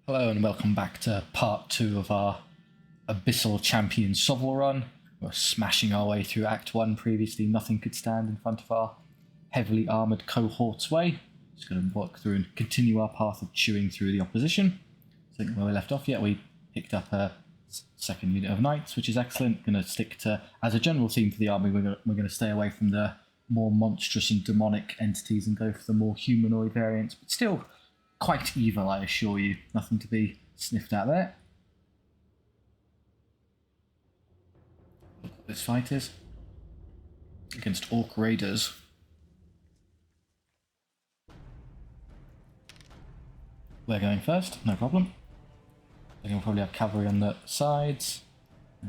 Hello and welcome back to part 2 of our Abyssal Champion SOVL run. We're smashing our way through Act 1. Previously nothing could stand in front of our heavily armoured cohort's way. Just going to work through and continue our path of chewing through the opposition. I think where we left off, we picked up a second unit of knights, which is excellent. Going to stick to, as a general theme for the army, we're going to stay away from the more monstrous and demonic entities and go for the more humanoid variants, but still quite evil, I assure you. Nothing to be sniffed at there. This fight is against Orc Raiders. We're going first, no problem. Then you'll probably have cavalry on the sides.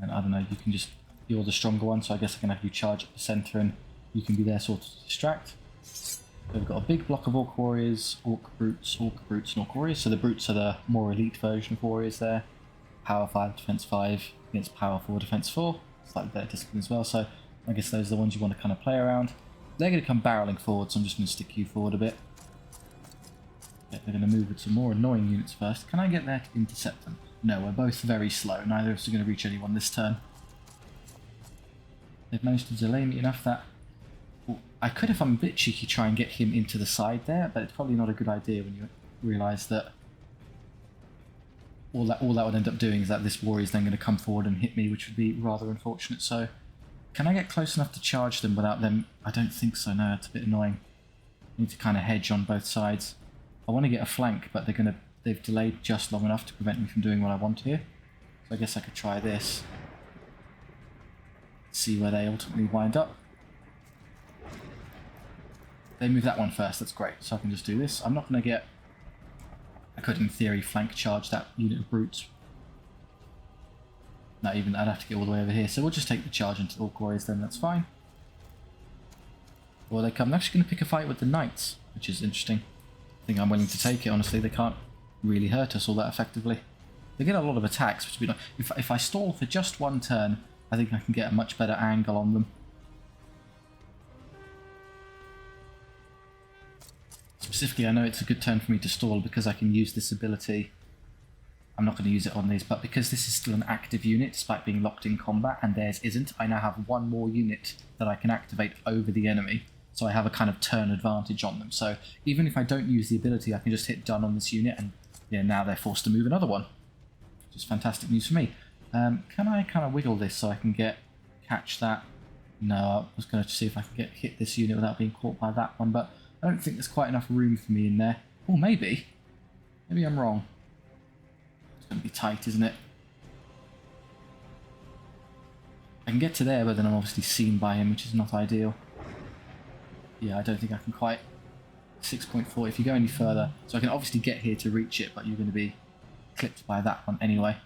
And I don't know, you're the stronger one, so I guess I can have you charge at the centre and you can be there sort of to distract. So we've got a big block of Orc Warriors, Orc Brutes, and Orc Warriors. So the Brutes are the more elite version of Warriors there. Power 5, Defense 5 against Power 4, Defense 4. Slightly better discipline as well, so I guess those are the ones you want to kind of play around. They're going to come barreling forward, so I'm just going to stick you forward a bit. Okay, they're going to move with some more annoying units first. Can I get there to intercept them? No, we're both very slow. Neither of us are going to reach anyone this turn. They've managed to delay me enough that I could, if I'm a bit cheeky, try and get him into the side there, but it's probably not a good idea when you realise that all that would end up doing is that this warrior is then going to come forward and hit me, which would be rather unfortunate. So, can I get close enough to charge them without them? I don't think so, no, it's a bit annoying. I need to kind of hedge on both sides. I want to get a flank, but they've delayed just long enough to prevent me from doing what I want here. So I guess I could try this. See where they ultimately wind up. They move that one first, that's great. So I can just do this. I'm not going to get... I could, in theory, flank charge that unit of brutes. Not even, I'd have to get all the way over here. So we'll just take the charge into the Orc Warriors then, that's fine. Or they come. I'm actually going to pick a fight with the knights, which is interesting. I think I'm willing to take it, honestly. They can't really hurt us all that effectively. They get a lot of attacks, which would be nice. If I stall for just one turn, I think I can get a much better angle on them. Specifically, I know it's a good turn for me to stall because I can use this ability. I'm not going to use it on these, but because this is still an active unit despite being locked in combat and theirs isn't, I now have one more unit that I can activate over the enemy. So I have a kind of turn advantage on them. So even if I don't use the ability, I can just hit done on this unit and now they're forced to move another one. Which is fantastic news for me. Can I kind of wiggle this so I can catch that? No, I was going to see if I can hit this unit without being caught by that one, but I don't think there's quite enough room for me in there. Oh, maybe. Maybe I'm wrong. It's going to be tight, isn't it? I can get to there, but then I'm obviously seen by him, which is not ideal. Yeah, I don't think I can quite. 6.4, if you go any further. So I can obviously get here to reach it, but you're going to be clipped by that one anyway.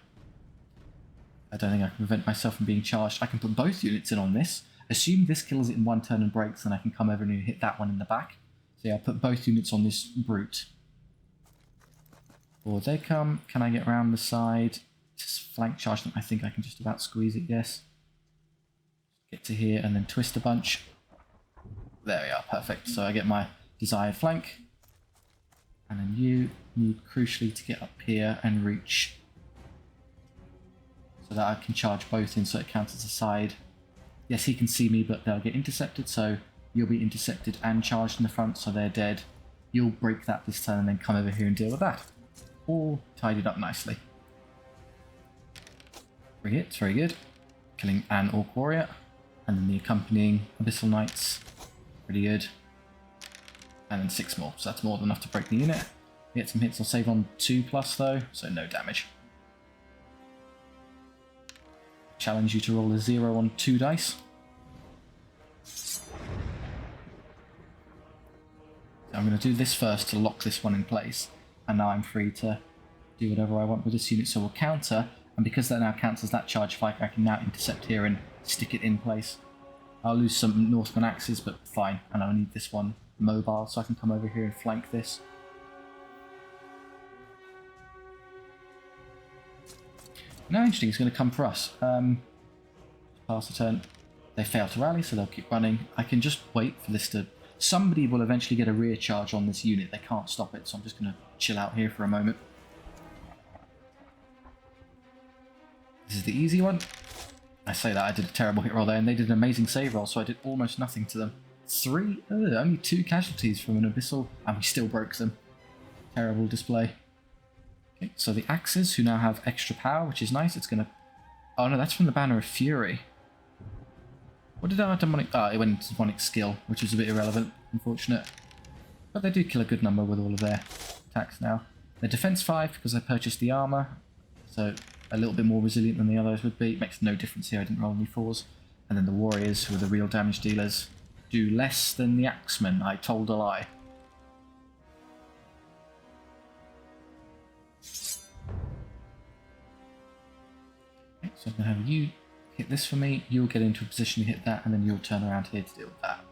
I don't think I can prevent myself from being charged. I can put both units in on this. Assume this kills it in one turn and breaks, then I can come over and hit that one in the back. So yeah, I'll put both units on this brute. Or they come. Can I get around the side? Just flank charge them. I think I can just about squeeze it, yes. Get to here and then twist a bunch. There we are, perfect. So I get my desired flank. And then you need crucially to get up here and reach so that I can charge both in so it counts as a side. Yes, he can see me, but they'll get intercepted, so you'll be intercepted and charged in the front, so they're dead. You'll break that this turn and then come over here and deal with that. All tidied up nicely. Three hits, very good. Killing an Orc Warrior. And then the accompanying Abyssal Knights. Pretty good. And then 6 more, so that's more than enough to break the unit. We get some hits, I'll save on 2+ though, so no damage. Challenge you to roll a 0 on 2 dice. I'm going to do this first to lock this one in place, and now I'm free to do whatever I want with this unit. So we'll counter, and because that now counts as that charge flank, I can now intercept here and stick it in place. I'll lose some Northman axes, but fine, and I'll need this one mobile, so I can come over here and flank this. Now interesting, it's going to come for us. Pass the turn. They fail to rally, so they'll keep running. I can just wait for this to... Somebody will eventually get a rear charge on this unit. They can't stop it, so I'm just going to chill out here for a moment. This is the easy one. I say that, I did a terrible hit roll there, and they did an amazing save roll, so I did almost nothing to them. Only 2 casualties from an Abyssal, and we still broke them. Terrible display. Okay, so the axes, who now have extra power, which is nice. It's gonna... Oh no, that's from the Banner of Fury. What did our Daemonic... Ah, it went into Daemonic skill, which is a bit irrelevant. Unfortunate. But they do kill a good number with all of their attacks now. They're defense 5 because I purchased the armor, so a little bit more resilient than the others would be. It makes no difference here, I didn't roll any 4s. And then the warriors, who are the real damage dealers, do less than the axemen. I told a lie. Okay, so I'm going to have you hit this for me, you'll get into a position to hit that, and then you'll turn around here to deal with that.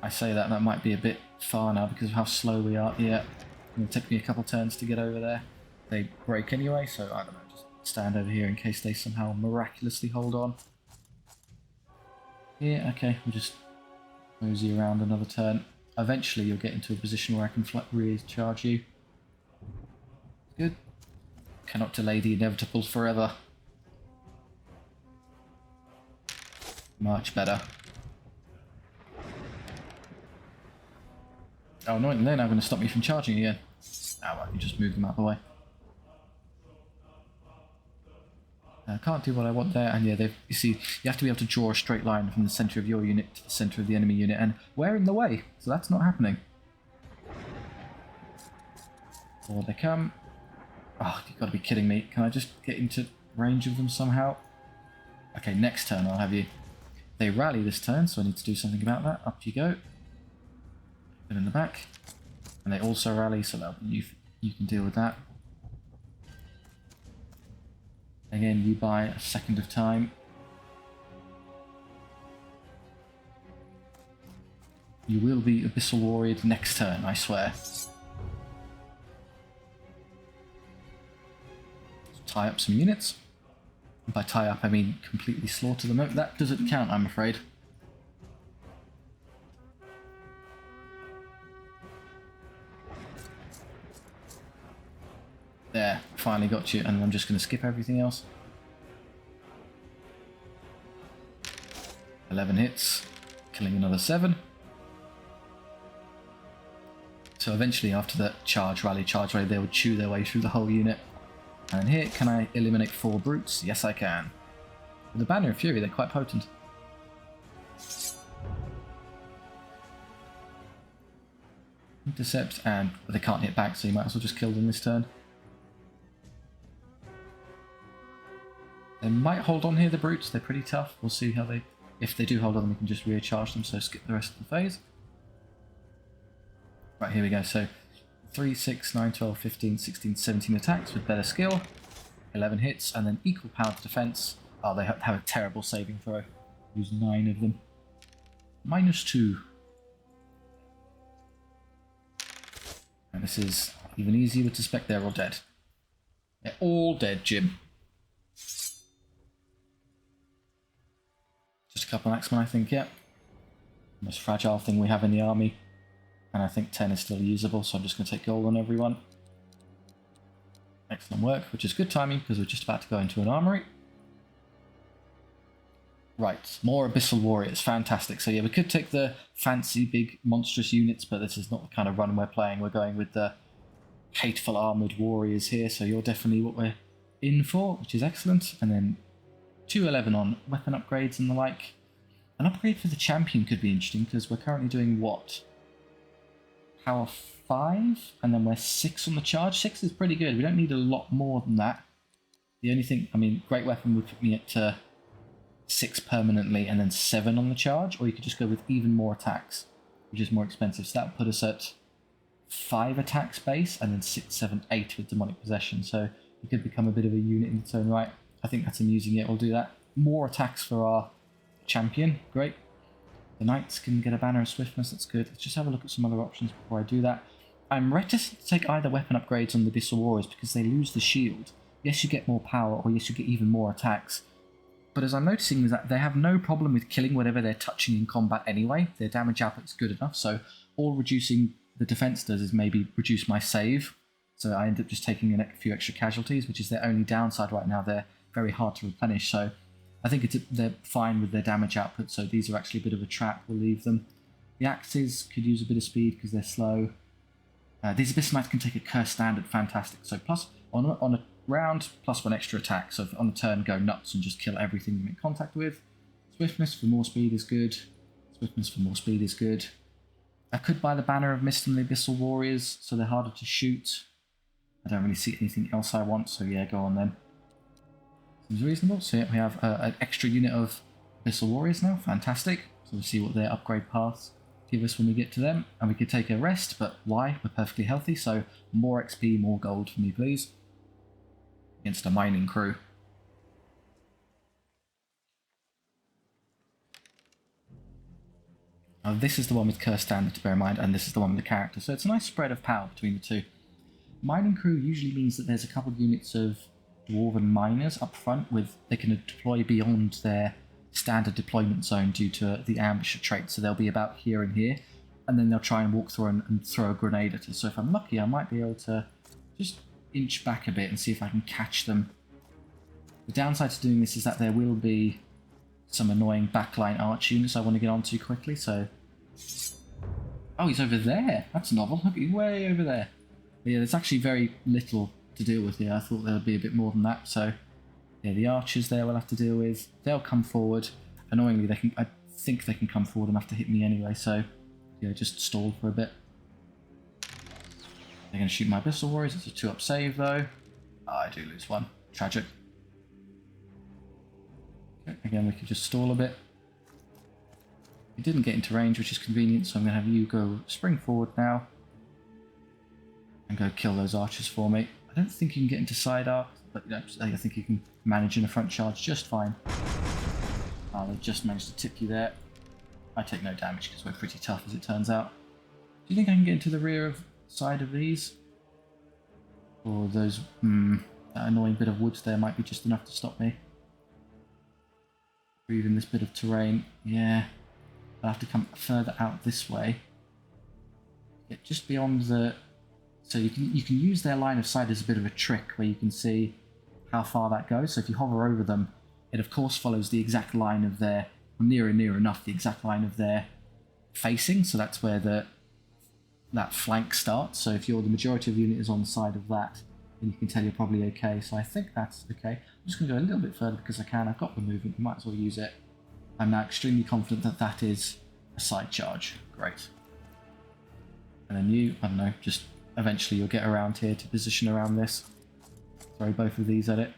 I say that might be a bit far now because of how slow we are. Yeah, it'll take me a couple turns to get over there. They break anyway, so I don't know, just stand over here in case they somehow miraculously hold on. Yeah, okay, we'll just mosey around another turn. Eventually you'll get into a position where I can recharge you. Good. Cannot delay the inevitable forever. Much better. Oh, annoying, they're now going to stop me from charging again. Ah, well, you just move them out of the way. I can't do what I want there, and yeah, you see, you have to be able to draw a straight line from the centre of your unit to the centre of the enemy unit, and we're in the way, so that's not happening. Forward they come. Oh, you've got to be kidding me. Can I just get into range of them somehow? Okay, next turn I'll have you. They rally this turn, so I need to do something about that. Up you go. Them in the back. And they also rally, so you can deal with that. Again, you buy a second of time. You will be Abyssal Warrior next turn, I swear. Tie up some units. And by tie up, I mean completely slaughter them. That doesn't count, I'm afraid. There, finally got you, and I'm just going to skip everything else. 11 hits, killing another 7. So eventually, after the charge rally, they would chew their way through the whole unit. And here, can I eliminate 4 brutes? Yes, I can. With the Banner of Fury, they're quite potent. Intercept, and they can't hit back, so you might as well just kill them this turn. They might hold on here, the brutes. They're pretty tough. We'll see how they... If they do hold on, we can just recharge them, so skip the rest of the phase. Right, here we go. So 3, 6, 9, 12, 15, 16, 17 attacks with better skill. 11 hits, and then equal power to defense. Oh, they have a terrible saving throw. Use 9 of them. -2. And this is even easier to suspect they're all dead. They're all dead, Jim. Just a couple of axemen, I think, yeah. The most fragile thing we have in the army. And I think 10 is still usable, so I'm just going to take gold on everyone. Excellent work, which is good timing because we're just about to go into an armory. Right, more Abyssal Warriors, fantastic. So yeah, we could take the fancy, big, monstrous units, but this is not the kind of run we're playing. We're going with the hateful armoured warriors here, so you're definitely what we're in for, which is excellent. And then 211 on weapon upgrades and the like. An upgrade for the champion could be interesting because we're currently doing what? Power 5, and then we're 6 on the charge. 6 is pretty good. We don't need a lot more than that. The only thing, I mean, great weapon would put me at 6 permanently and then 7 on the charge, or you could just go with even more attacks, which is more expensive. So that would put us at 5 attacks base and then 6, 7, 8 with demonic possession. So it could become a bit of a unit in its own right. I think that's amusing. It. We'll do that. More attacks for our champion. Great. The knights can get a banner of swiftness. That's good. Let's just have a look at some other options before I do that. I'm reticent to take either weapon upgrades on the Abyssal Warriors because they lose the shield. Yes, you get more power, or yes, you get even more attacks. But as I'm noticing is that they have no problem with killing whatever they're touching in combat anyway. Their damage output is good enough, so all reducing the defense does is maybe reduce my save. So I end up just taking a few extra casualties, which is their only downside right now. They're very hard to replenish, so I think they're fine with their damage output, so these are actually a bit of a trap. We'll leave them. The axes could use a bit of speed because they're slow. These Abyssal Knights can take a curse standard, fantastic. So plus on a round, plus 1 extra attack. So on a turn, go nuts and just kill everything you make contact with. Swiftness for more speed is good. Swiftness for more speed is good. I could buy the Banner of Mist and the Abyssal Warriors, so they're harder to shoot. I don't really see anything else I want, so yeah, go on then. Seems reasonable. So yeah, we have an extra unit of Abyssal Warriors now, fantastic. So we'll see what their upgrade paths give us when we get to them. And we could take a rest, but why? We're perfectly healthy, so more XP, more gold for me, please. Against a mining crew. Now, this is the one with curse standard to bear in mind, and this is the one with the character, so it's a nice spread of power between the two. Mining crew usually means that there's a couple of units of dwarven miners up front with they can deploy beyond their standard deployment zone due to the ambusher trait, so they'll be about here and here, and then they'll try and walk through and throw a grenade at us. So if I'm lucky, I might be able to just inch back a bit and see if I can catch them. The downside to doing this is that there will be some annoying backline arch units I want to get onto quickly, so... Oh, he's over there! That's novel. Look, he's way over there. But yeah, there's actually very little to deal with here. I thought there would be a bit more than that, so... Yeah, the archers there we'll have to deal with. They'll come forward. Annoyingly, I think they can come forward enough to hit me anyway, so... Yeah, just stall for a bit. They're going to shoot my Abyssal Warriors. It's a 2-up save, though. Oh, I do lose one. Tragic. Okay, again, we could just stall a bit. He didn't get into range, which is convenient, so I'm going to have you go spring forward now. And go kill those archers for me. I don't think you can get into side arc, but you know, I think you can manage in a front charge just fine. Oh, they just managed to tip you there. I take no damage because we're pretty tough, as it turns out. Do you think I can get into the rear side of these? Or those... that annoying bit of wood there might be just enough to stop me. Or even this bit of terrain. Yeah. I'll have to come further out this way. Get just beyond the... So you can use their line of sight as a bit of a trick where you can see how far that goes. So if you hover over them, it of course follows the exact line of their... near enough the exact line of their facing. So that's where that flank starts. So if the majority of the unit is on the side of that, then you can tell you're probably okay. So I think that's okay. I'm just going to go a little bit further because I can. I've got the movement. You might as well use it. I'm now extremely confident that that is a side charge. Great. And then you, I don't know, just eventually you'll get around here to position around this. Throw both of these at it.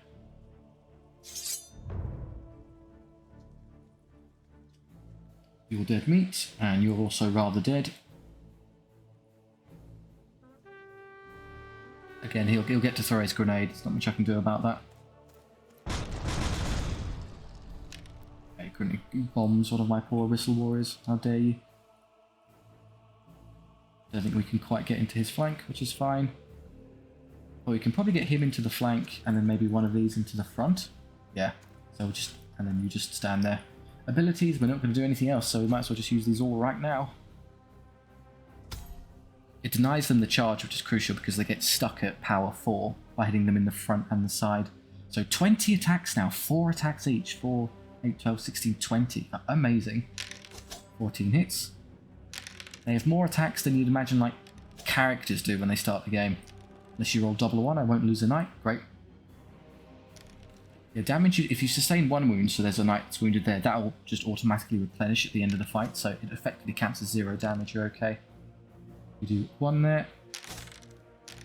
You're dead meat, and you're also rather dead. Again, he'll get to throw his grenade. There's not much I can do about that. Okay, grenade bombs one of my poor Abyssal Warriors. How dare you? Don't think we can quite get into his flank, which is fine. Or we can probably get him into the flank, and then maybe one of these into the front. Yeah, so we'll just... and then you just stand there. Abilities, we're not going to do anything else, so we might as well just use these all right now. It denies them the charge, which is crucial because they get stuck at power 4 by hitting them in the front and the side. So 20 attacks now, 4 attacks each, 4, 8, 12, 16, 20. Amazing. 14 hits. They have more attacks than you'd imagine like characters do when they start the game. Unless you roll double 1, I won't lose a knight. Great. Yeah, damage, if you sustain 1 wound, so there's a knight that's wounded there, that will just automatically replenish at the end of the fight, so it effectively counts as 0 damage, you're okay. We do 1 there,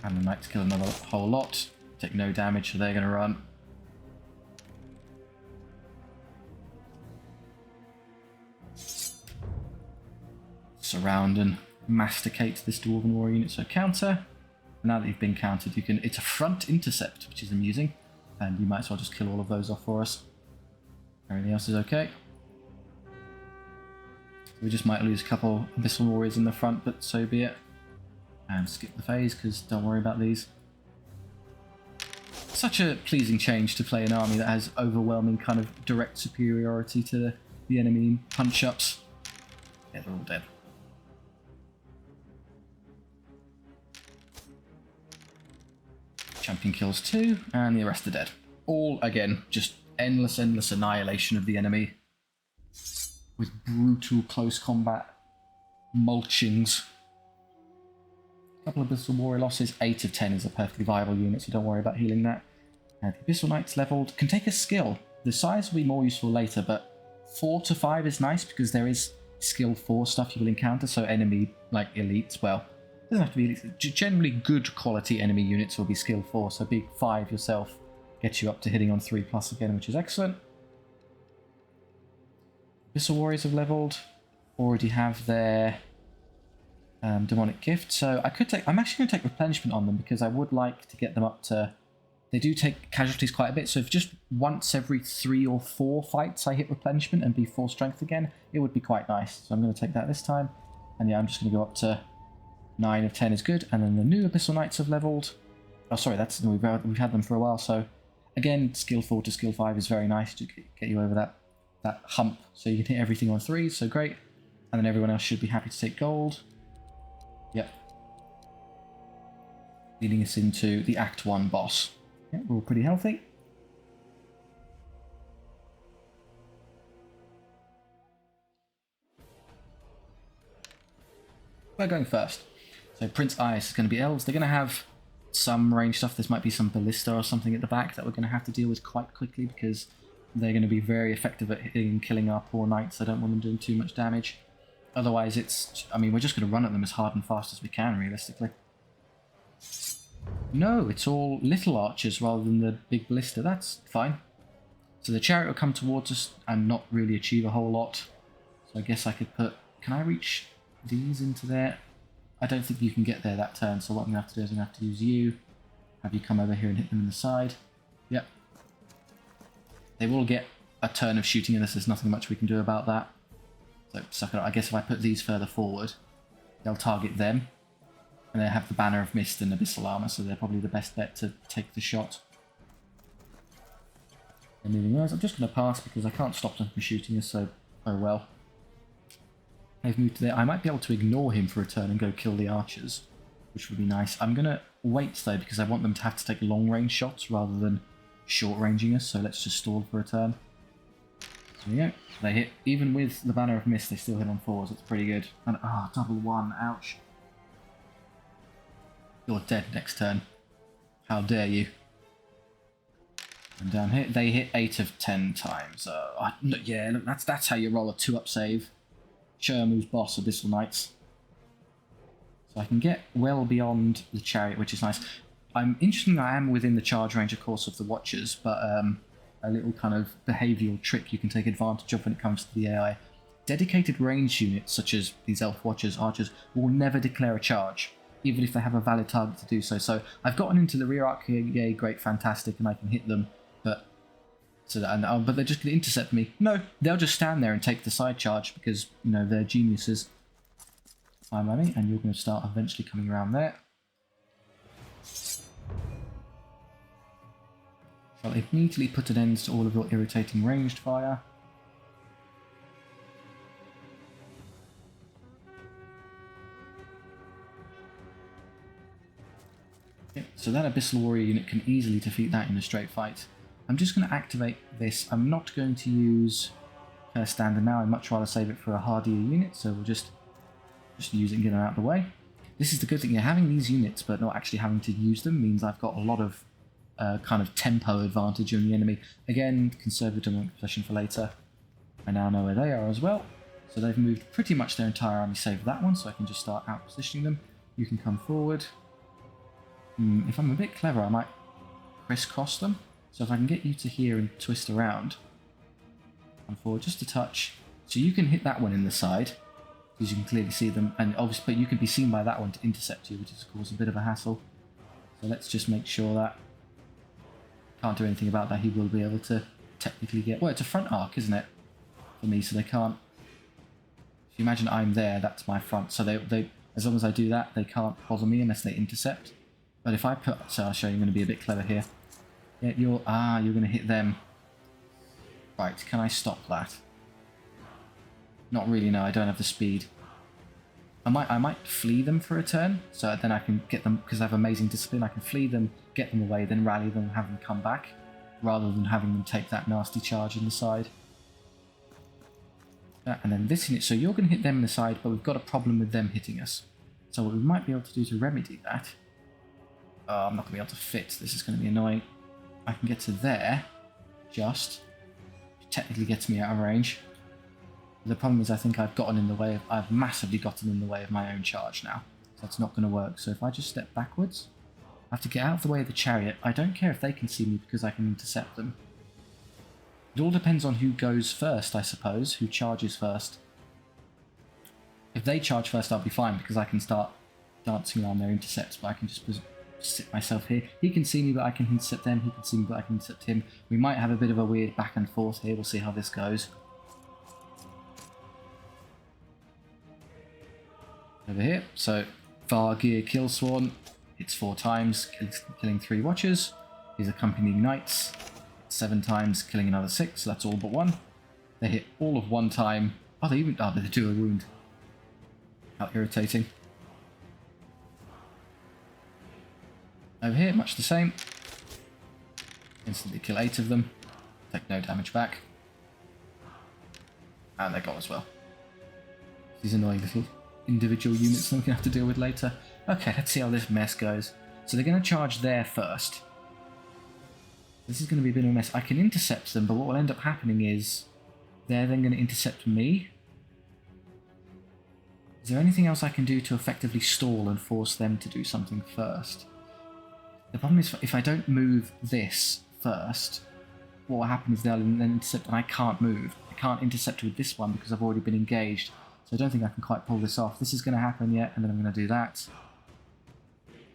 and the knights kill another whole lot, take no damage, so they're going to run. Surround and masticate this Dwarven Warrior unit, so counter. Now that you've been countered, you can. It's a front intercept, which is amusing. And you might as well just kill all of those off for us. Everything else is okay. We just might lose a couple Abyssal Warriors in the front, but so be it. And skip the phase, because don't worry about these. Such a pleasing change to play an army that has overwhelming kind of direct superiority to the enemy punch-ups. Yeah, they're all dead. Champion kills 2, and the rest are dead. All, again, just endless annihilation of the enemy. With brutal close combat mulchings. A couple of Abyssal Warrior losses. 8 of 10 is a perfectly viable unit, so don't worry about healing that. The Abyssal Knights leveled. Can take a skill. The size will be more useful later, but 4 to 5 is nice because there is skill 4 stuff you will encounter, so enemy, like elites, well, it doesn't have to be elites. Generally good quality enemy units will be skill 4, so big 5 yourself gets you up to hitting on 3+ again, which is excellent. Abyssal Warriors have leveled. Already have their Daemonic gift, so I'm actually going to take replenishment on them because I would like to get them up to. They do take casualties quite a bit, so if just once every 3 or 4 fights I hit replenishment and be 4 strength again, it would be quite nice. So I'm going to take that this time, and yeah, I'm just going to go up to 9 of 10 is good, and then the new Abyssal Knights have leveled. Oh, sorry, we've had them for a while, so again, skill 4 to skill 5 is very nice to get you over that hump, so you can hit everything on 3s, so great. And then everyone else should be happy to take gold. Yep. Leading us into the Act 1 boss. Yeah, we're all pretty healthy. We're going first. So Prince Ice is going to be elves. They're going to have some range stuff. This might be some ballista or something at the back that we're going to have to deal with quite quickly because they're going to be very effective at hitting and killing our poor knights. I don't want them doing too much damage. Otherwise, we're just going to run at them as hard and fast as we can, realistically. No, it's all little archers rather than the big ballista. That's fine. So the chariot will come towards us and not really achieve a whole lot. So I guess I could put... Can I reach these into there? I don't think you can get there that turn, so what I'm going to have to do is I'm going to have to use you. Have you come over here and hit them in the side. Yep. They will get a turn of shooting at us. There's nothing much we can do about that. So suck it up. I guess if I put these further forward, they'll target them. And they have the Banner of Mist and Abyssal Armor, so they're probably the best bet to take the shot. And moving on, I'm just going to pass because I can't stop them from shooting us, so oh well. They've moved to there. I might be able to ignore him for a turn and go kill the archers, which would be nice. I'm going to wait though because I want them to have to take long range shots rather than short ranging us, so let's just stall for a turn. There we go. They hit, even with the Banner of Mist, they still hit on 4s. It's pretty good. And double 1, ouch. You're dead next turn. How dare you? And down here, they hit 8 of 10 times. Yeah, look, that's how you roll a 2-up save. Shermu's boss, Abyssal Knights. So I can get well beyond the chariot, which is nice. Interestingly, I am within the charge range, of course, of the Watchers, but a little kind of behavioural trick you can take advantage of when it comes to the AI. Dedicated range units, such as these Elf Watchers, Archers, will never declare a charge, even if they have a valid target to do so. So I've gotten into the rear arc here, yay, great, fantastic, and I can hit them, but they're just going to intercept me. No, they'll just stand there and take the side charge because, you know, they're geniuses. Fine by me, and you're going to start eventually coming around there. I'll immediately put an end to all of your irritating ranged fire. Okay, so that Abyssal Warrior unit can easily defeat that in a straight fight. I'm just going to activate this. I'm not going to use standard now. I'd much rather save it for a hardier unit, so we'll just use it and get them out of the way. This is the good thing. You're having these units but not actually having to use them means I've got a lot of kind of tempo advantage on the enemy. Again, conservative Daemonic possession for later. I now know where they are as well. So they've moved pretty much their entire army save that one, so I can just start out positioning them. You can come forward. If I'm a bit clever, I might crisscross them. So if I can get you to here and twist around, come forward just a touch. So you can hit that one in the side, because you can clearly see them, and obviously, but you can be seen by that one to intercept you, which is of course a bit of a hassle. So let's just make sure that can't do anything about that. He will be able to technically get... Well, it's a front arc, isn't it? For me, so they can't... If you imagine I'm there, that's my front. So they as long as I do that, they can't bother me unless they intercept. But if I put... So I'll show you, I'm going to be a bit clever here. Yeah, you're going to hit them. Right, can I stop that? Not really, no, I don't have the speed. I might flee them for a turn, so then I can get them, because I have amazing discipline, I can flee them, get them away, then rally them and have them come back, rather than having them take that nasty charge in the side. And then this in it, so you're going to hit them in the side, but we've got a problem with them hitting us. So what we might be able to do to remedy that... Oh, I'm not going to be able to fit, this is going to be annoying. I can get to there, just. Technically gets me out of range. The problem is I think I've massively gotten in the way of my own charge now. So that's not going to work. So if I just step backwards, I have to get out of the way of the chariot. I don't care if they can see me because I can intercept them. It all depends on who goes first, I suppose, who charges first. If they charge first, I'll be fine because I can start dancing around their intercepts, but I can just sit myself here. He can see me, but I can intercept them. He can see me, but I can intercept him. We might have a bit of a weird back and forth here. We'll see how this goes. Over here, so Vargir Killsworn hits 4 times, killing 3 watchers. His accompanying knights 7 times, killing another 6, so that's all but 1. They hit all of 1 time. Oh, they do a wound. How irritating. Over here, much the same. Instantly kill 8 of them. Take no damage back. And they're gone as well. These annoying little individual units that I'm going to have to deal with later. Okay, let's see how this mess goes. So they're going to charge there first. This is going to be a bit of a mess. I can intercept them, but what will end up happening is they're then going to intercept me. Is there anything else I can do to effectively stall and force them to do something first? The problem is if I don't move this first, what will happen is they'll then intercept and I can't move. I can't intercept with this one because I've already been engaged. So I don't think I can quite pull this off. This is going to happen yet, and then I'm going to do that.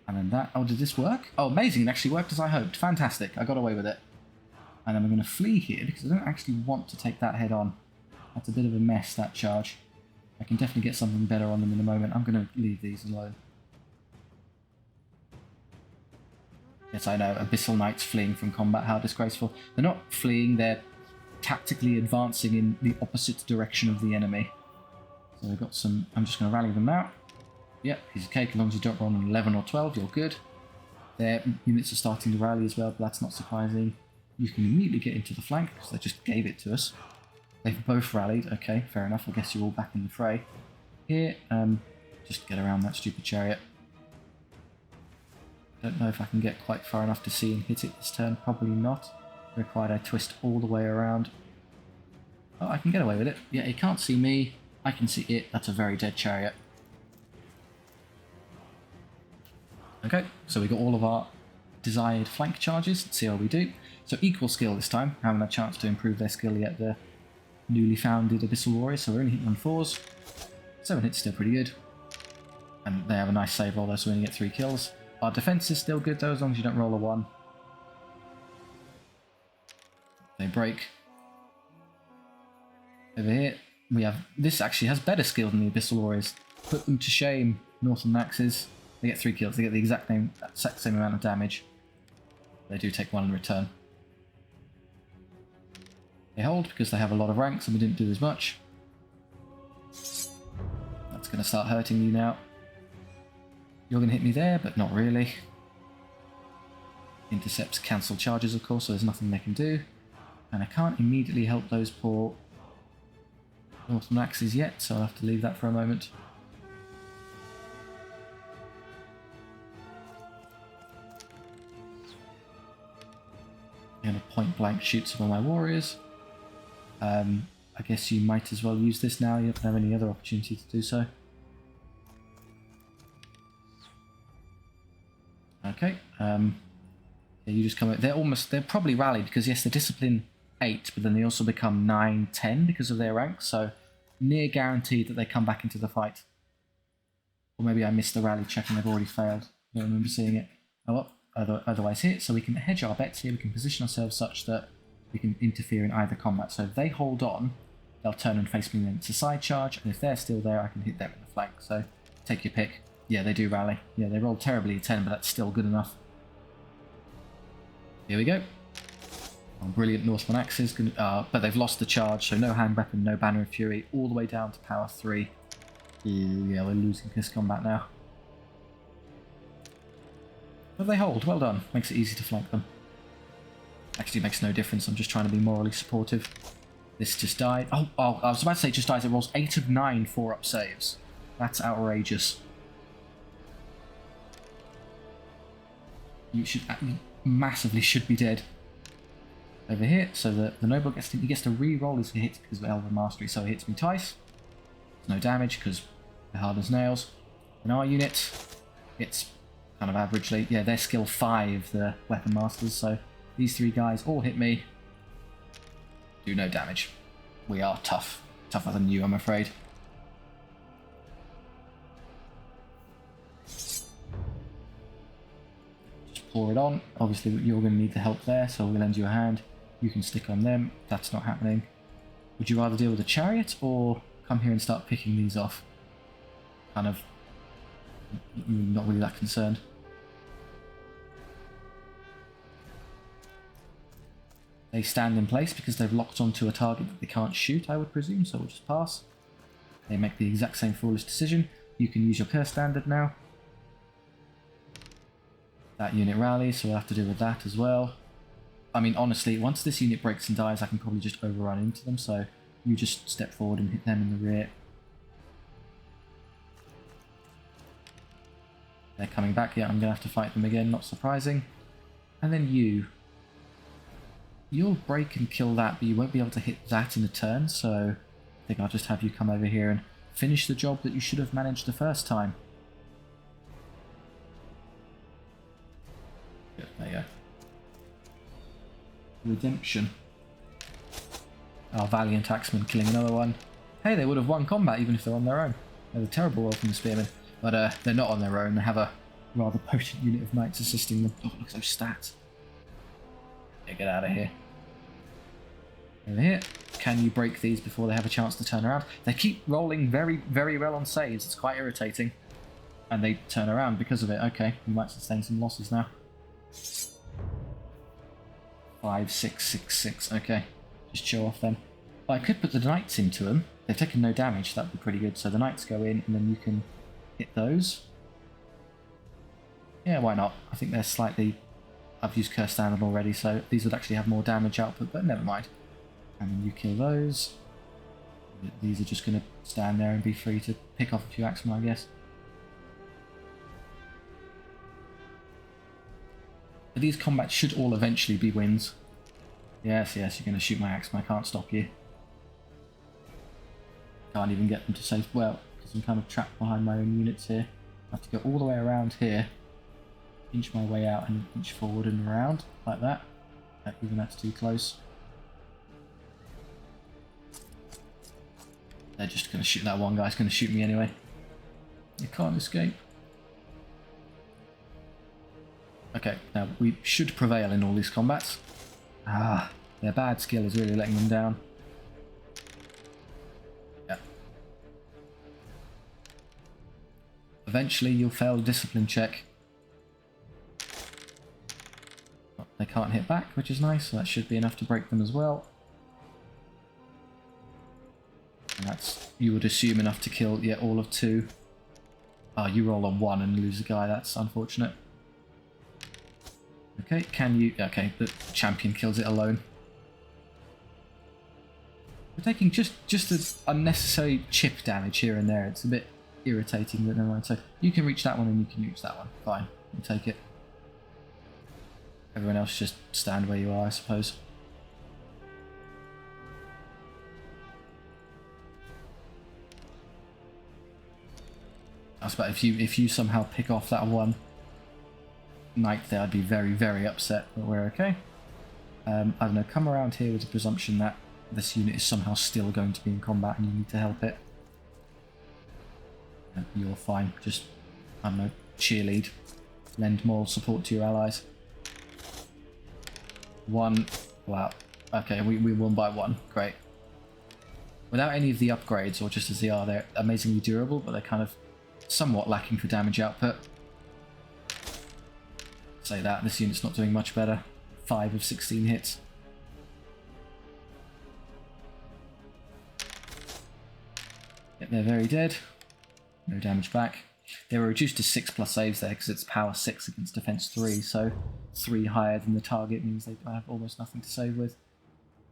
And then that. Oh, did this work? Oh, amazing. It actually worked as I hoped. Fantastic. I got away with it. And then I'm going to flee here because I don't actually want to take that head on. That's a bit of a mess, that charge. I can definitely get something better on them in a moment. I'm going to leave these alone. Yes, I know. Abyssal Knights fleeing from combat. How disgraceful. They're not fleeing. They're tactically advancing in the opposite direction of the enemy. So we've got some... I'm just going to rally them now. Yep, piece of cake. As long as you don't roll an 11 or 12, you're good. Their units are starting to rally as well, but that's not surprising. You can immediately get into the flank because they just gave it to us. They've both rallied. Okay, fair enough. I guess you're all back in the fray. Here, just get around that stupid chariot. Don't know if I can get quite far enough to see and hit it this turn. Probably not. Required I twist all the way around. Oh, I can get away with it. Yeah, he can't see me. I can see it. That's a very dead chariot. Okay, so we got all of our desired flank charges. Let's see how we do. So equal skill this time. Haven't had a chance to improve their skill yet. The newly founded Abyssal Warriors, so we're only hitting on 4s. 7 hits still pretty good. And they have a nice save roll though, so we only get 3 kills. Our defense is still good though, as long as you don't roll a 1. They break. Over here, we have... This actually has better skill than the Abyssal Warriors. Put them to shame, Northern Maxes. They get 3 kills. They get the exact same amount of damage. They do take 1 in return. They hold because they have a lot of ranks and we didn't do as much. That's going to start hurting you now. You're going to hit me there, but not really. Intercepts cancel charges, of course, so there's nothing they can do. And I can't immediately help those poor Northern Axes yet, so I'll have to leave that for a moment. I'm going to point blank shoot some of my warriors. I guess you might as well use this now, you don't have any other opportunity to do so. Okay, yeah, you just come out. They're probably rallied because yes, they're discipline 8, but then they also become 9, 10 because of their rank, so near guaranteed that they come back into the fight. Or maybe I missed the rally check and they've already failed. I don't remember seeing it. Oh well, otherwise here, so we can hedge our bets here, we can position ourselves such that we can interfere in either combat. So if they hold on, they'll turn and face me, then it's a side charge, and if they're still there, I can hit them in the flank. So take your pick. Yeah, they do rally. Yeah, they rolled terribly a 10, but that's still good enough. Here we go. Oh, brilliant Norseman axes, but they've lost the charge, so no hand weapon, no banner of fury, all the way down to power 3. Yeah, we're losing this combat now. But they hold, well done. Makes it easy to flank them. Actually makes no difference, I'm just trying to be morally supportive. This just died. Oh, I was about to say just dies, it rolls 8 of 9 4-up saves. That's outrageous. You massively should be dead. Over here, so the noble gets to re-roll his hit because of Elven Mastery, so he hits me twice. No damage because they're hard as nails. In our unit, it's kind of averagely. Yeah, they're skill 5, the Weapon Masters, so these 3 guys all hit me. Do no damage. We are tough. Tougher than you, I'm afraid. Just pour it on. Obviously, you're going to need the help there, so we'll lend you a hand. You can stick on them. That's not happening. Would you rather deal with a chariot or come here and start picking these off? Kind of not really that concerned. They stand in place because they've locked onto a target that they can't shoot, I would presume, so we'll just pass. They make the exact same foolish decision. You can use your curse standard now. That unit rallies, so we'll have to deal with that as well. I mean, honestly, once this unit breaks and dies, I can probably just overrun into them, so you just step forward and hit them in the rear. They're coming back, yeah, I'm going to have to fight them again, not surprising. And then you'll break and kill that, but you won't be able to hit that in a turn, so I think I'll just have you come over here and finish the job that you should have managed the first time. Good, there you go. Redemption. Our valiant axemen killing another one. Hey, they would have won combat even if they're on their own. They're a terrible roll from the spearmen, but they're not on their own. They have a rather potent unit of knights assisting them. Oh, look at those stats. Yeah, get out of here. Over here. Can you break these before they have a chance to turn around? They keep rolling very, very well on saves. It's quite irritating. And they turn around because of it. Okay, we might sustain some losses now. 5, 6, 6, 6. Okay, just show off them. Well, I could put the knights into them. They've taken no damage. That'd be pretty good. So the knights go in, and then you can hit those. Yeah, why not? I think they're slightly... I've used Curse Standard already, so these would actually have more damage output, but never mind. And then you kill those. These are just going to stand there and be free to pick off a few axemen, I guess. But these combats should all eventually be wins. Yes, yes, you're going to shoot my axemen, I can't stop you. Can't even get them to save well, because I'm kind of trapped behind my own units here. I have to go all the way around here, inch my way out and inch forward and around, like that. Even that's too close. They're just going to shoot, that one guy's going to shoot me anyway. You can't escape. Okay, now we should prevail in all these combats. Ah, their bad skill is really letting them down. Yeah. Eventually you'll fail a discipline check. They can't hit back, which is nice, so that should be enough to break them as well. And that's, you would assume, enough to kill, yeah, all of 2. Oh, you roll on 1 and lose a guy, that's unfortunate. Okay, can you... Okay, the champion kills it alone. We're taking just an unnecessary chip damage here and there. It's a bit irritating, but never mind. So you can reach that one and you can reach that one. Fine, we'll take it. Everyone else just stand where you are, I suppose. I suppose if you somehow pick off that one knight there, I'd be very, very upset, but we're okay. I don't know, come around here with the presumption that this unit is somehow still going to be in combat and you need to help it. You're fine, just, I don't know, cheerlead. Lend moral support to your allies. 1, wow, okay, we won by 1, great. Without any of the upgrades, or just as they are, they're amazingly durable, but they're kind of somewhat lacking for damage output. Say that, this unit's not doing much better. 5 of 16 hits. Yep, they're very dead. No damage back. They were reduced to 6+ saves there because it's power 6 against defense 3, so 3 higher than the target means they have almost nothing to save with.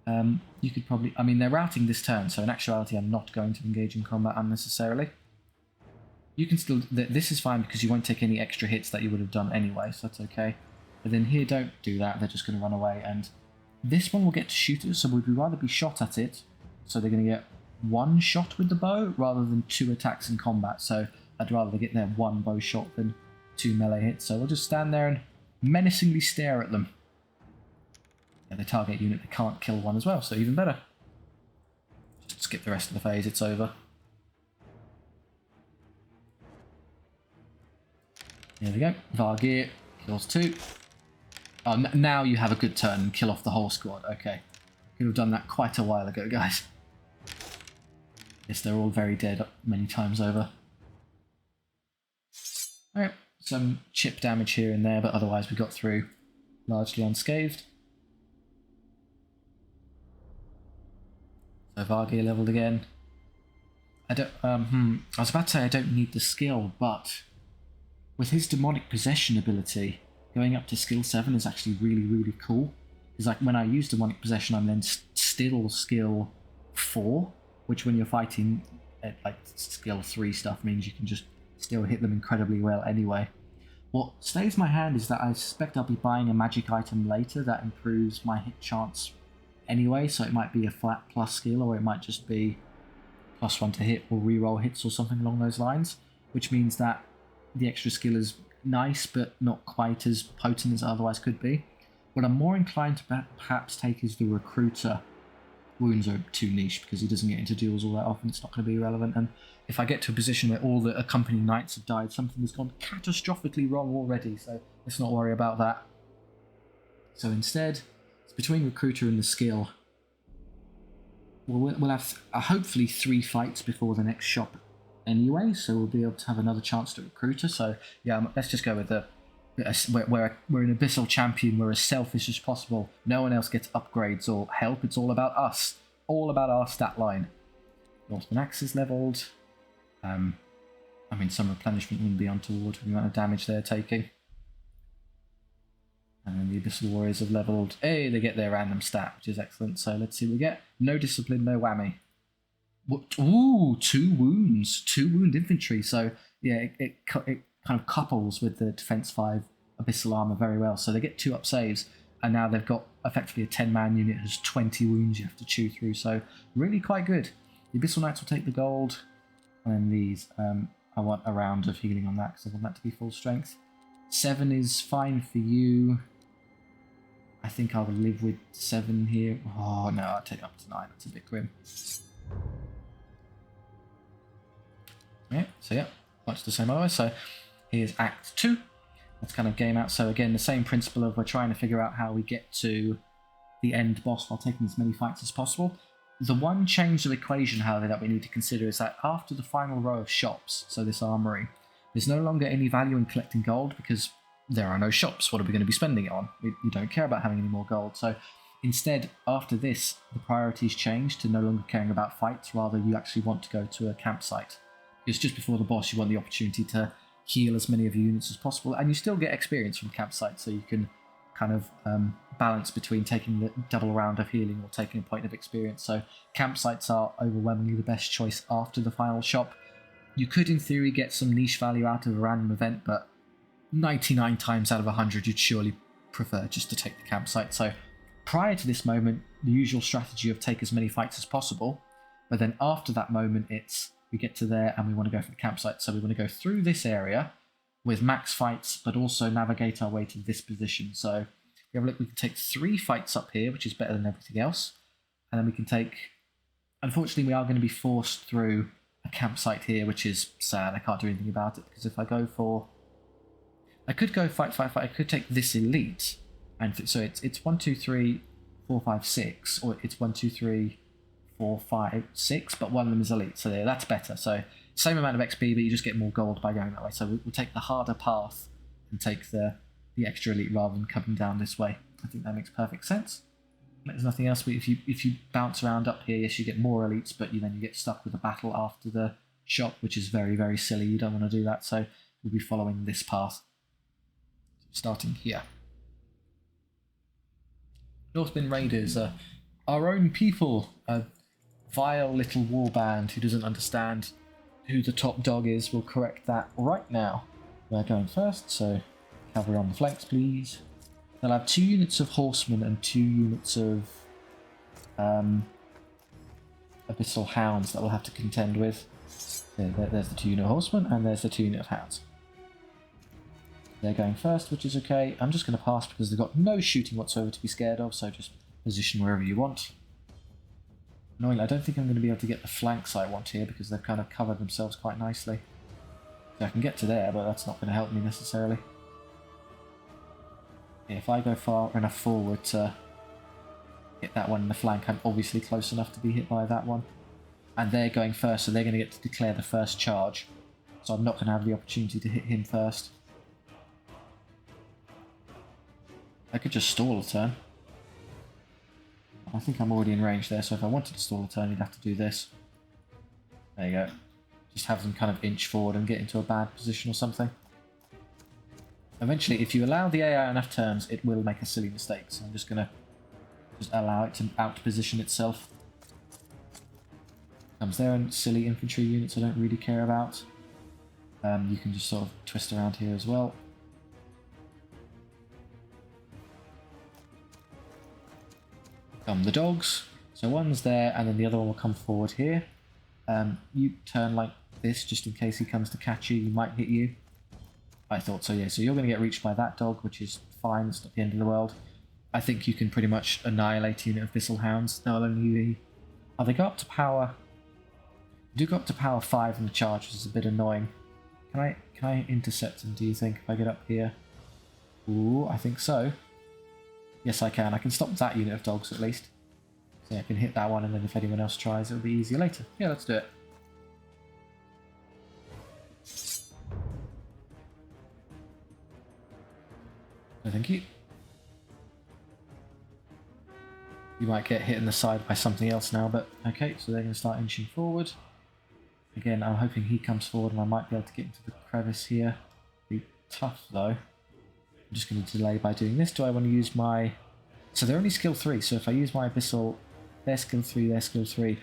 You could probably... I mean, they're routing this turn, so in actuality I'm not going to engage in combat unnecessarily. You can still... This is fine because you won't take any extra hits that you would have done anyway, so that's okay. But then here, don't do that, they're just going to run away, and this one will get to shoot us, so we'd rather be shot at it, so they're going to get 1 shot with the bow rather than 2 attacks in combat, so I'd rather they get their 1 bow shot than 2 melee hits, so we'll just stand there and menacingly stare at them. Yeah, the target unit, they can't kill 1 as well, so even better. Just skip the rest of the phase, it's over. There we go, Vargir kills 2. Oh, now you have a good turn and kill off the whole squad, okay. Could have done that quite a while ago, guys. Yes, they're all very dead many times over. Alright, some chip damage here and there, but otherwise we got through largely unscathed. So Vargir leveled again. I was about to say I don't need the skill, but with his demonic possession ability, going up to skill 7 is actually really, really cool. Because like when I use demonic possession, I'm then still skill 4, which when you're fighting at like skill 3 stuff means you can just still hit them incredibly well anyway. What stays my hand is that I suspect I'll be buying a magic item later that improves my hit chance anyway, so it might be a flat plus skill, or it might just be +1 to hit or reroll hits or something along those lines, which means that the extra skill is nice but not quite as potent as it otherwise could be. What I'm more inclined to perhaps take is the Recruiter. Wounds are too niche because he doesn't get into duels all that often, it's not going to be relevant, and if I get to a position where all the accompanying knights have died, something has gone catastrophically wrong already, so let's not worry about that. So instead, it's between Recruiter and the skill. We'll have hopefully 3 fights before the next shop anyway, so we'll be able to have another chance to Recruiter, so yeah, let's just go with the... We're an Abyssal Champion, we're as selfish as possible, no one else gets upgrades or help, it's all about us. All about our stat line. Northman Axe is levelled. I mean, some replenishment wouldn't be untoward for the amount of damage they're taking. And then the Abyssal Warriors have levelled. Hey, they get their random stat, which is excellent. So let's see what we get. No discipline, no whammy. What? Ooh, 2 wounds. 2 wound infantry. So yeah, it kind of couples with the Defense 5 Abyssal Armour very well. So they get 2 up saves, and now they've got effectively a 10-man unit has 20 wounds you have to chew through. So really quite good. The Abyssal Knights will take the gold. And then these, I want a round of healing on that because I want that to be full strength. 7 is fine for you. I think I'll live with 7 here. Oh no, I'll take up to 9. That's a bit grim. Yeah, so yeah, much the same otherwise. So here's Act 2. Let's kind of game out. So again, the same principle of we're trying to figure out how we get to the end boss while taking as many fights as possible. The one change of equation, however, that we need to consider is that after the final row of shops, so this armory, there's no longer any value in collecting gold because there are no shops. What are we going to be spending it on? We don't care about having any more gold. So instead, after this, the priorities change to no longer caring about fights, rather you actually want to go to a campsite. Because just before the boss, you want the opportunity to heal as many of your units as possible, and you still get experience from campsites, so you can kind of balance between taking the double round of healing or taking a point of experience. So campsites are overwhelmingly the best choice after the final shop. You could in theory get some niche value out of a random event, but 99 times out of 100 you'd surely prefer just to take the campsite. So prior to this moment, the usual strategy of take as many fights as possible, but then after that moment it's we get to there and we want to go for the campsite, so we want to go through this area with max fights, but also navigate our way to this position. So we have a look, we can take 3 fights up here, which is better than everything else. And then we can take, unfortunately we are going to be forced through a campsite here, which is sad. I can't do anything about it, because if I go for, I could go fight, I could take this elite. And so it's 1, 2, 3, 4, 5, 6, or it's 1, 2, 3, 4, 5, 6, but one of them is elite. So yeah, that's better. So same amount of XP, but you just get more gold by going that way. So we'll take the harder path and take the extra elite rather than coming down this way. I think that makes perfect sense. There's nothing else. If you bounce around up here, yes, you get more elites, but then you get stuck with a battle after the shop, which is very, very silly. You don't want to do that, so we'll be following this path. Starting here. Northman Raiders are our own people, a vile little warband who doesn't understand who the top dog is. We'll correct that right now. They're going first, so cavalry on the flanks, please. They'll have 2 units of horsemen and 2 units of Abyssal Hounds that we'll have to contend with. There's the 2 unit of horsemen and there's the 2 unit of hounds. They're going first, which is okay. I'm just going to pass because they've got no shooting whatsoever to be scared of, so just position wherever you want. Annoyingly, I don't think I'm going to be able to get the flanks I want here because they've kind of covered themselves quite nicely. So I can get to there, but that's not going to help me necessarily. If I go far enough forward to hit that one in the flank, I'm obviously close enough to be hit by that one. And they're going first, so they're going to get to declare the first charge. So I'm not going to have the opportunity to hit him first. I could just stall a turn. I think I'm already in range there, so if I wanted to stall a turn, you'd have to do this. There you go. Just have them kind of inch forward and get into a bad position or something. Eventually, if you allow the AI enough turns, it will make a silly mistake, so I'm just going to allow it to out-position itself. Comes there, and silly infantry units I don't really care about. You can just sort of twist around here as well. Come the dogs. So one's there, and then the other one will come forward here. You turn like this, just in case he comes to catch you. He might hit you. I thought so, yeah. So you're going to get reached by that dog, which is fine. It's not the end of the world. I think you can pretty much annihilate a unit of Abyssal Hounds. They'll only... Oh, they go up to power... They do go up to power 5 in the charge, which is a bit annoying. Can I intercept them, do you think, if I get up here? Ooh, I think so. Yes, I can. I can stop that unit of dogs, at least. So I can hit that one, and then if anyone else tries, it'll be easier later. Yeah, let's do it. No, thank you. You might get hit in the side by something else now, but okay, so they're going to start inching forward. Again, I'm hoping he comes forward and I might be able to get into the crevice here. Be tough, though. I'm just going to delay by doing this. Do I want to use my... So they're only skill 3, so if I use my Abyssal, they're skill 3, they're skill 3.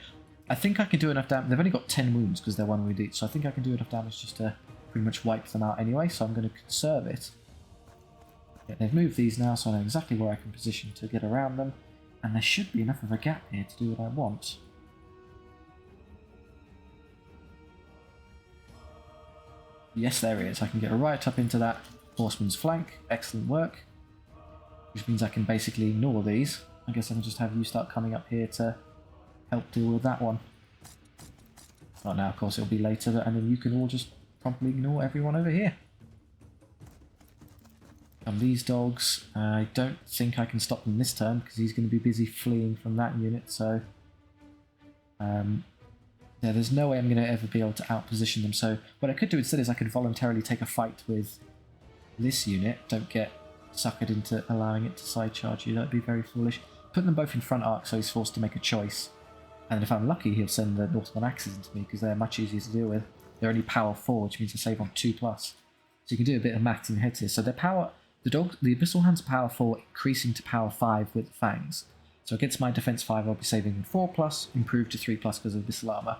I think I can do enough damage. They've only got 10 wounds because they're 1 wound each, so I think I can do enough damage just to pretty much wipe them out anyway, so I'm going to conserve it. Yeah, they've moved these now, so I know exactly where I can position to get around them. And there should be enough of a gap here to do what I want. Yes, there is. I can get right up into that horseman's flank. Excellent work. Which means I can basically ignore these. I guess I can just have you start coming up here to help deal with that one. Not now, of course, it'll be later, and then you can all just promptly ignore everyone over here. Come these dogs. I don't think I can stop them this turn because he's going to be busy fleeing from that unit, so... yeah, there's no way I'm going to ever be able to outposition them, so what I could do instead is I could voluntarily take a fight with this unit. Don't get suckered into allowing it to side charge you, that'd be very foolish. Put them both in front arc so he's forced to make a choice. And if I'm lucky, he'll send the Northman Axes into me because they're much easier to deal with. They're only power 4, which means I save on 2+. So you can do a bit of maths in your head here. So their power... The Abyssal Hounds power 4 increasing to power 5 with fangs. So against my defense 5 I'll be saving in 4+, improved to 3+ because of Abyssal armor.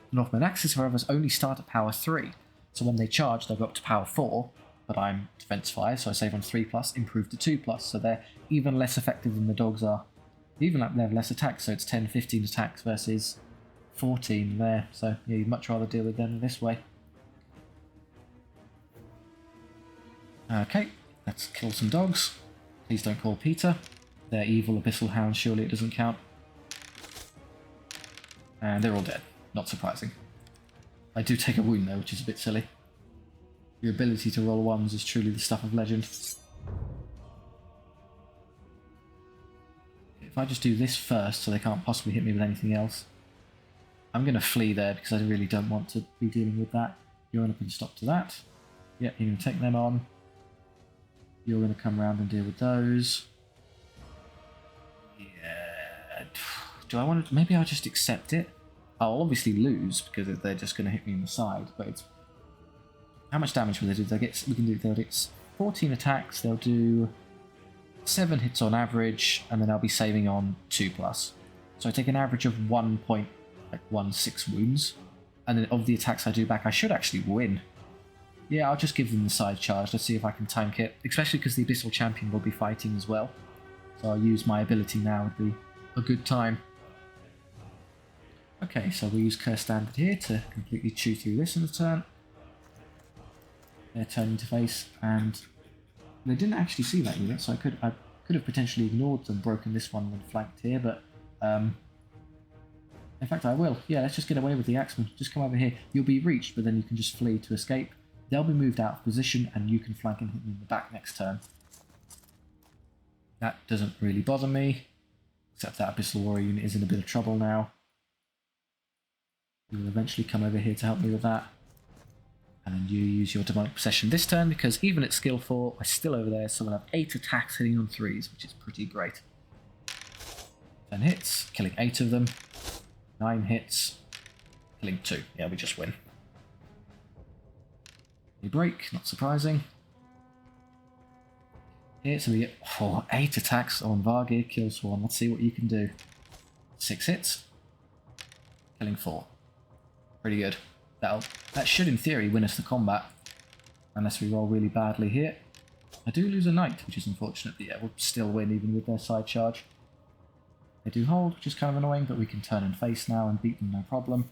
The Northman Axes, however, only start at power 3. So when they charge they'll go up to power 4, but I'm defense 5, so I save on 3+, improved to 2+. So they're even less effective than the dogs are. Even like they have less attacks, so it's 10, 15 attacks versus 14 there. So yeah, you'd much rather deal with them this way. Okay. Let's kill some dogs. Please don't call Peter. They're evil Abyssal Hounds, surely it doesn't count. And they're all dead. Not surprising. I do take a wound though, which is a bit silly. Your ability to roll 1s is truly the stuff of legend. If I just do this first so they can't possibly hit me with anything else. I'm going to flee there because I really don't want to be dealing with that. You're going to put a stop to that. Yep, you're going to take them on. You're going to come around and deal with those. Yeah. Do I want to... Maybe I'll just accept it. I'll obviously lose because they're just going to hit me in the side, but it's... How much damage will they do? They'll get 14 attacks, they'll do 7 hits on average, and then I'll be saving on 2+. So I take an average of 1.16 wounds, and then of the attacks I do back, I should actually win. Yeah, I'll just give them the side charge. Let's see if I can tank it, especially because the Abyssal Champion will be fighting as well. So I'll use my ability now, would be a good time. Okay, so we'll use Curse Standard here to completely chew through this in the turn. Their turn interface, and they didn't actually see that unit, so I could have potentially ignored them, broken this one and flanked here, but in fact I will. Yeah, let's just get away with the Axeman. Just come over here. You'll be reached, but then you can just flee to escape. They'll be moved out of position, and you can flank and hit them in the back next turn. That doesn't really bother me, except that Abyssal Warrior unit is in a bit of trouble now. You will eventually come over here to help me with that. And then you use your Demonic Possession this turn, because even at skill 4, we're still over there, so we'll have 8 attacks hitting on 3s, which is pretty great. 10 hits, killing 8 of them. 9 hits, killing 2. Yeah, we just win. We break, not surprising. Here, so we get 8 attacks on Vargir, kills 1. Let's see what you can do. 6 hits, killing 4. Pretty good. That should, in theory, win us the combat. Unless we roll really badly here. I do lose a knight, which is unfortunate, but yeah, we'll still win even with their side charge. They do hold, which is kind of annoying, but we can turn and face now and beat them no problem.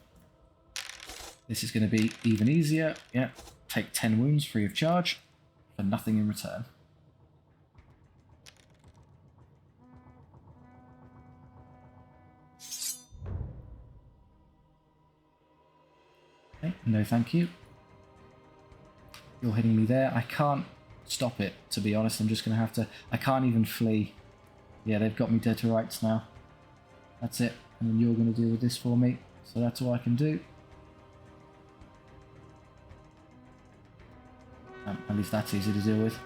This is going to be even easier. Yeah, take 10 wounds free of charge for nothing in return. Okay, no thank you. You're hitting me there. I can't stop it, to be honest. I'm just going to have to... I can't even flee. Yeah, they've got me dead to rights now. That's it. And then you're going to deal with this for me. So that's all I can do. At least that's easy to deal with.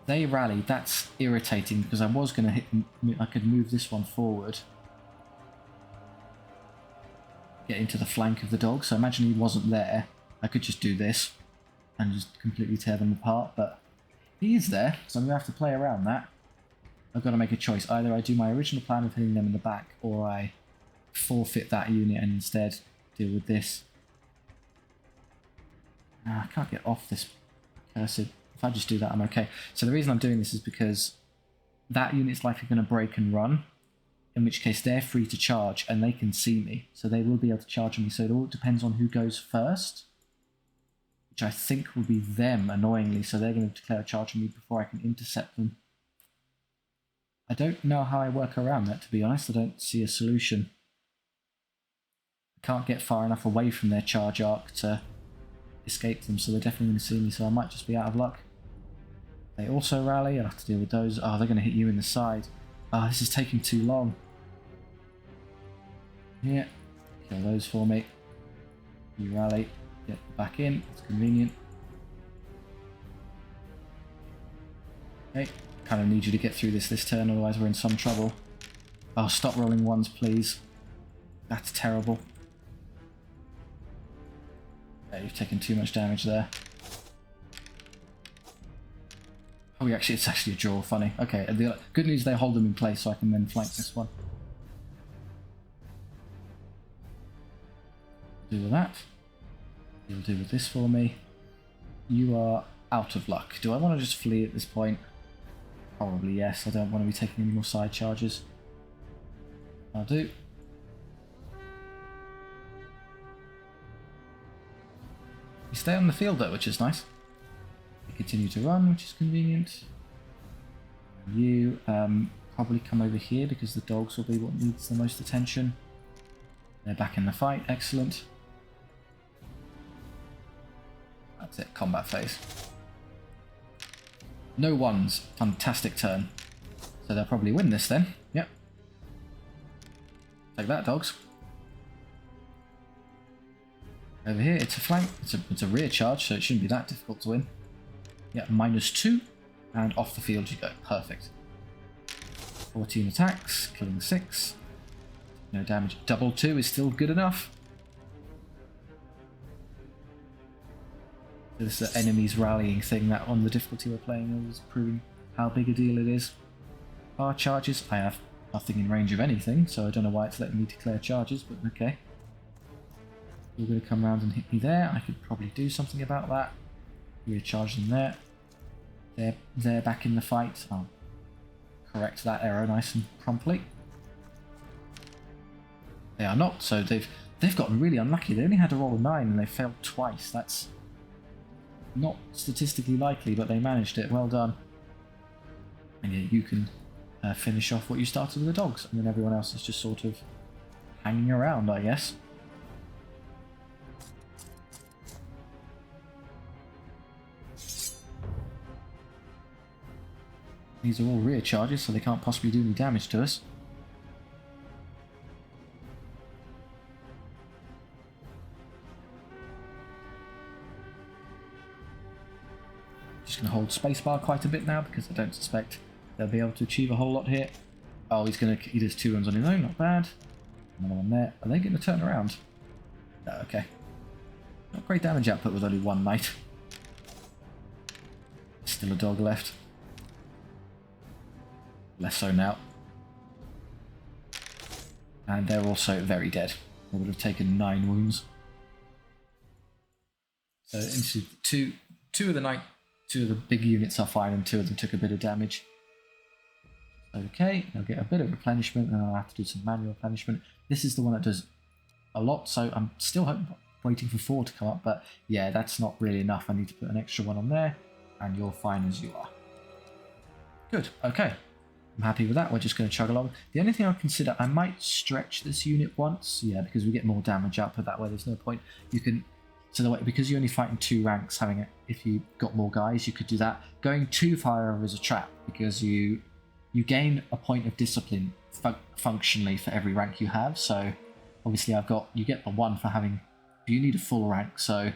They rallied. That's irritating because I was going to hit... I could move this one forward. Get into the flank of the dog. So imagine he wasn't there. I could just do this and just completely tear them apart. But he is there. So I'm going to have to play around that. I've got to make a choice. Either I do my original plan of hitting them in the back, or I forfeit that unit and instead deal with this. I can't get off this cursed. If I just do that, I'm okay. So the reason I'm doing this is because that unit's likely going to break and run, in which case they're free to charge and they can see me. So they will be able to charge me. So it all depends on who goes first, which I think will be them, annoyingly. So they're going to declare a charge on me before I can intercept them. I don't know how I work around that, to be honest. I don't see a solution. I can't get far enough away from their charge arc to escape them, so they're definitely going to see me, so I might just be out of luck. They also rally. I'll have to deal with those. Oh, they're going to hit you in the side. Oh, this is taking too long. Yeah, kill those for me. You rally, get back in. It's convenient. Okay. Kind of need you to get through this turn, otherwise we're in some trouble. Oh, stop rolling ones, please. That's terrible. Yeah, you've taken too much damage there. Oh, actually, it's actually a draw. Funny. Okay, the good news, they hold them in place, so I can then flank this one. Deal with that. You'll deal with this for me. You are out of luck. Do I want to just flee at this point? Probably yes. I don't want to be taking any more side charges. I'll do. You stay on the field though, which is nice. You continue to run, which is convenient. You probably come over here because the dogs will be what needs the most attention. They're back in the fight. Excellent. That's it. Combat phase. No ones. Fantastic turn. So they'll probably win this then. Yep. Take that, dogs. Over here, it's a flank. It's a rear charge, so it shouldn't be that difficult to win. Yeah, -2. And off the field you go. Perfect. 14 attacks, killing 6. No damage. Double 2 is still good enough. This is the enemies rallying thing that on the difficulty we're playing is proving how big a deal it is. Our charges, I have nothing in range of anything, so I don't know why it's letting me declare charges, but okay. You're going to come around and hit me there. I could probably do something about that. We're charging there. They're back in the fight. I'll correct that error nice and promptly. They are not, so they've gotten really unlucky. They only had to roll a 9 and they failed twice. That's not statistically likely, but they managed it. Well done. And yeah, you can finish off what you started with the dogs, and then everyone else is just sort of hanging around, I guess. These are all rear charges, so they can't possibly do any damage to us. Just going to hold spacebar quite a bit now because I don't suspect they'll be able to achieve a whole lot here. Oh, he does 2 runs on his own, not bad. Another one there. Are they going to turn around? No, okay. Not great damage output with only 1 knight. Still a dog left. Less so now. And they're also very dead. They would have taken 9 wounds. So into two of the big units are fine, and 2 of them took a bit of damage. Okay, they'll get a bit of replenishment, and I'll have to do some manual replenishment. This is the one that does a lot, so I'm still waiting for 4 to come up, but yeah, that's not really enough. I need to put an extra one on there, and you're fine as you are. Good, okay. I'm happy with that. We're just going to chug along. The only thing I'll consider, I might stretch this unit once, yeah, because we get more damage output that way. There's no point. You can, so the way, because you're only fighting 2 ranks, having it, if you got more guys, you could do that. Going too far over is a trap, because you gain a point of discipline functionally for every rank you have. So obviously you get the 1 for having, you need a full rank. So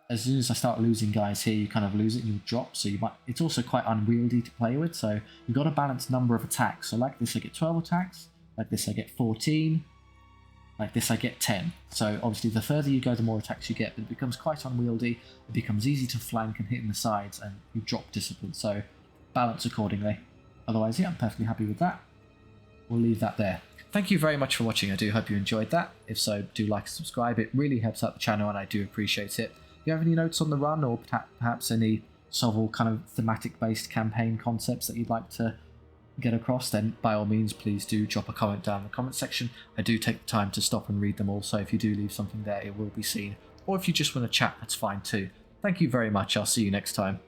as soon as I start losing guys here, you kind of lose it and you'll drop. So it's also quite unwieldy to play with. So you've got a balanced number of attacks. So like this I get 12 attacks, like this I get 14, like this I get 10. So obviously the further you go, the more attacks you get, but it becomes quite unwieldy. It becomes easy to flank and hit in the sides, and you drop discipline. So balance accordingly. Otherwise, yeah, I'm perfectly happy with that. We'll leave that there. Thank you very much for watching. I do hope you enjoyed that. If so, do like and subscribe. It really helps out the channel and I do appreciate it. If you have any notes on the run, or perhaps any SOVL kind of thematic-based campaign concepts that you'd like to get across, then by all means, please do drop a comment down in the comment section. I do take the time to stop and read them all, so if you do leave something there, it will be seen. Or if you just want to chat, that's fine too. Thank you very much. I'll see you next time.